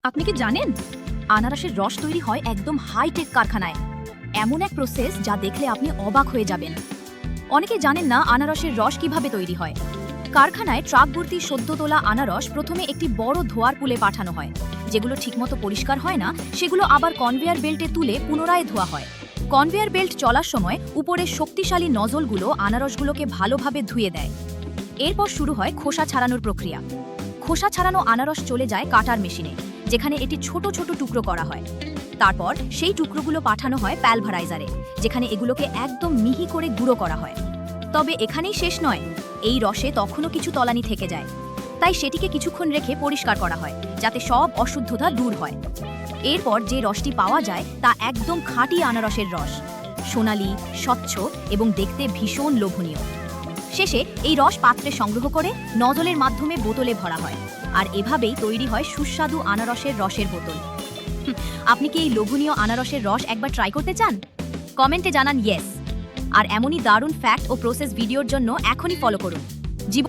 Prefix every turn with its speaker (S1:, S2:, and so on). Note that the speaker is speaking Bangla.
S1: আপনি কি জানেন আনারসের রস তৈরি হয় একদম হাইটেক কারখানায়। এমন এক প্রসেস যা দেখলে আপনি অবাক হয়ে যাবেন। অনেকে জানেন না আনারসের রস কিভাবে তৈরি হয়। কারখানায় ট্রাক ভর্তি সদ্য তোলা আনারস প্রথমে একটি বড় ধোয়ার পুলে পাঠানো হয়। যেগুলো ঠিকমতো পরিষ্কার হয় না সেগুলো আবার কনভেয়ার বেল্টে তুলে পুনরায় ধোয়া হয়। কনভেয়ার বেল্ট চলার সময় উপরের শক্তিশালী নজলগুলো আনারসগুলোকে ভালোভাবে ধুয়ে দেয়। এরপর শুরু হয় খোসা ছাড়ানোর প্রক্রিয়া। খোসা ছাড়ানো আনারস চলে যায় কাটার মেশিনে, যেখানে এটি ছোট ছোট টুকরো করা হয়। তারপর সেই টুকরোগুলো পাঠানো হয় প্যালভারাইজারে, যেখানে এগুলোকে একদম মিহি করে গুঁড়ো করা হয়। তবে এখানেই শেষ নয়, এই রসে তখনও কিছু তলানি থেকে যায়। তাই সেটিকে কিছুক্ষণ রেখে পরিষ্কার করা হয়, যাতে সব অশুদ্ধতা দূর হয়। এরপর যে রসটি পাওয়া যায় তা একদম খাঁটি আনারসের রস, সোনালি, স্বচ্ছ এবং দেখতে ভীষণ লোভনীয়। শেষে এই রস পাত্রে সংগ্রহ করে নজলের মাধ্যমে বোতলে ভরা হয়, আর এভাবেই তৈরি হয় সুস্বাদু আনারসের রসের বোতল। আপনি কি এই লোভনীয় আনারসের রস একবার ট্রাই করতে চান? কমেন্টে জানান ইয়েস। আর এমনই দারুণ ফ্যাক্ট ও প্রসেস ভিডিওর জন্য এখনই ফলো করুন।